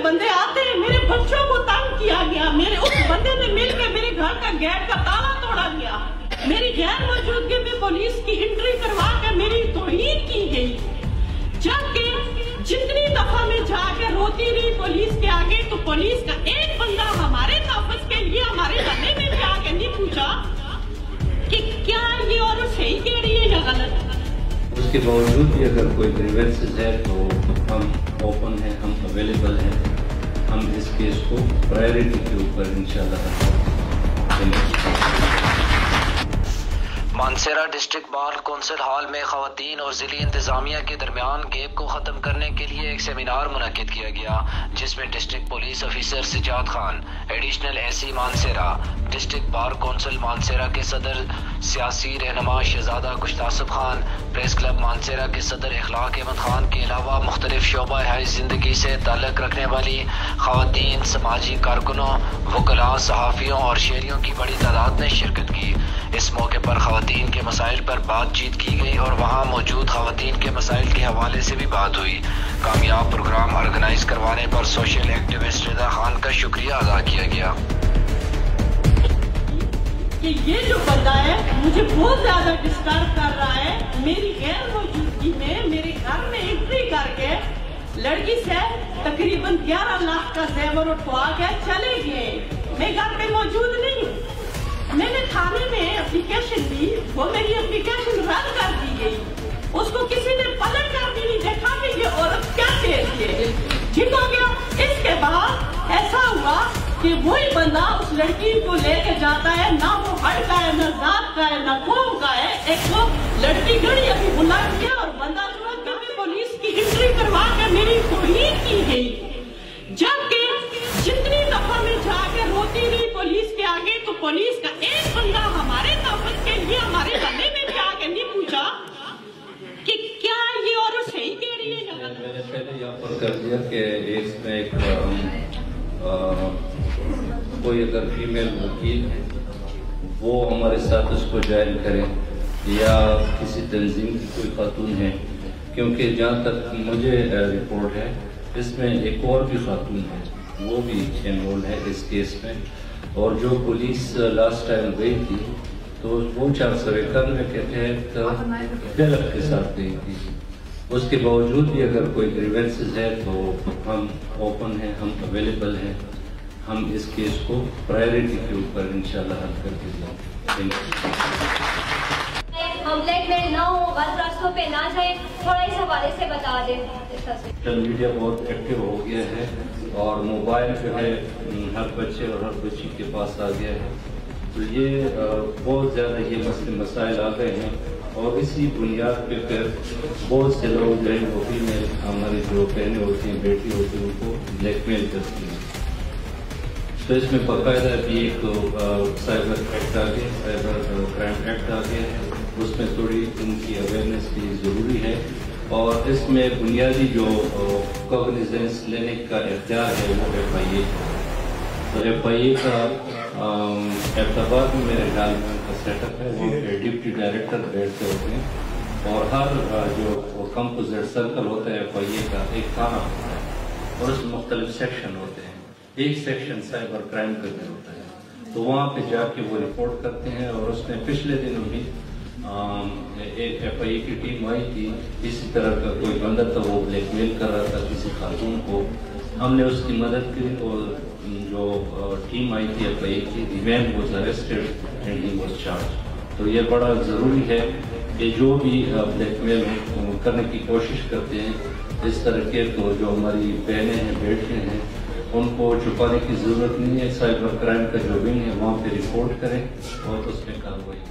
बंदे आते हैं, मेरे बच्चों को तंग किया गया, मेरे उस बंदे ने मिलकर मेरे घर का गेट का ताला तोड़ा गया, मेरी गैर मौजूदगी में पुलिस की एंट्री करवा कर मेरी तौहीन की गई, जबकि जितनी दफा मैं जाके रोती रही पुलिस के आगे, तो पुलिस का एक बंदा हमारे तहफ़्फ़ुज़ के लिए हमारे गले में भी आके नहीं पूछा कि क्या ये औरत सही कह रही है या गलत। उसके बावजूद भी अगर कोई ग्रीवेंसेस है तो हम ओपन हैं, हम अवेलेबल हैं, हम इस केस को प्रायोरिटी के ऊपर इंशाल्लाह Mansehra district bar council hall में खवातीन और ज़िली इंतज़ामिया के दरमियान गैप को ख़त्म करने के लिए एक सेमिनार मुनक़िद किया गया, जिसमें district police officer Sajjad Khan, additional AC Mansehra, district bar council Mansehra के सदर सियासी रहनुमा शहजादा गुश्तासिब खान, प्रेस क्लब मानसेरा के सदर इखलाक अहमद खान के अलावा मुख्तलिफ शोबा है ज़िंदगी से ताल्लुक़ रखने वाली खवातीन, समाजी कारकुनों, वकला, सहाफ़ियों और शहरियों की बड़ी तादाद ने शिरकत की। इस मौके पर खवातीन के मसाइल पर बातचीत की गई और वहाँ मौजूद खवातीन के मसाइल के हवाले से भी बात हुई। कामयाब प्रोग्राम ऑर्गेनाइज करवाने पर सोशल एक्टिविस्ट रिदा खान का शुक्रिया अदा किया गया। कि ये जो बंदा है मुझे बहुत ज्यादा डिस्टर्ब कर रहा है, मेरी गैर मौजूदगी में मेरे घर में एंट्री करके लड़की से तकरीबन 11 लाख का जेवर उठवा के चले गए। मैं घर पे मौजूद नहीं हूँ। मैंने थाने में एप्लीकेशन दी, वो मेरी एप्लीकेशन रद्द कर दी गई। उसको किसी ने पलट कर भी नहीं देखा कि ये औरत क्या कह रही है, ठीक हो गया। इसके बाद ऐसा हुआ कि वही बंदा उस लड़की को लेके जाता है, ना वो हड़ का है, ना जात का है, ना कौम का है। एक वो लड़की गड़ी अभी बुला किया और बंदा जो है पुलिस की एंट्री करवा कर मेरी तौहीन की गई, जबकि जितनी दफा मैं जाके रोती रही पुलिस के आगे, तो पुलिस का एक बंदा हमारे तहफ़्फ़ुज़ के लिए हमारे गले में भी आके नहीं पूछा कि क्या ये औरत सही कह रही है या गलत। मैंने पहले यहाँ पर कर दिया कि इसमें एक कोई अगर फीमेल वकील है वो हमारे साथ उसको ज्वाइन करे, या किसी तंजीम की कोई खातून है, क्योंकि जहाँ तक मुझे रिपोर्ट है इसमें एक और भी खातून है, वो भी इन्वॉल्व है इस केस में। और जो पुलिस लास्ट टाइम गई थी तो वो 451 के तहत गलत के साथ गई थी। उसके बावजूद भी अगर कोई ग्रीवेंसेस है तो हम ओपन हैं, हम अवेलेबल हैं, हम इस केस को प्रायोरिटी के ऊपर इंशाल्लाह हल कर देंगे। हम ब्लैकमेल ना हो, गलत रास्तों पे ना जाए, थोड़ा इस हवाले से बता दें। सोशल मीडिया बहुत एक्टिव हो गया है और मोबाइल जो है हर बच्चे और हर बच्ची के पास आ गया है, तो ये बहुत ज़्यादा ये मसाइल आ गए हैं। और इसी बुनियाद पे फिर बहुत से लोग जो है वो फीमेल हमारी जो बहनें होती हैं, बेटी होती हैं, उनको ब्लैकमेल करती हैं। तो इसमें बाकायदा भी एक साइबर एक्ट आ गया, साइबर क्राइम एक्ट आ गया है, उसमें थोड़ी उनकी अवेयरनेस की ज़रूरी है। और इसमें बुनियादी जो कॉग्निजेंस लेने का इख्तियार है वो FIA। तो FIA का एबटाबाद में मेरे ख्याल में उनका सेटअप है, वो डिप्टी डायरेक्टर बैठते होते हैं और हर जो कंपोजिट सर्कल होता है FIA का एक थाना होता है और उसमें मुख्तलिफ सेक्शन होते हैं। एक सेक्शन साइबर क्राइम का भी होता है, तो वहाँ पे जाके वो रिपोर्ट करते हैं। और उसमें पिछले दिनों भी एक FIA की टीम आई थी, इसी तरह का कोई बंदा था, वो ब्लैकमेल कर रहा था किसी खातून को, हमने उसकी मदद की और जो टीम आई थी FIA की, the man was arrested and he was charge. तो ये बड़ा ज़रूरी है कि जो भी ब्लैकमेल करने की कोशिश करते हैं इस तरह के, तो जो हमारी बहनें हैं, बेटियाँ हैं, उनको छुपाने की ज़रूरत नहीं है। साइबर क्राइम का जो विंग है वहाँ पे रिपोर्ट करें और उसमें कार्रवाई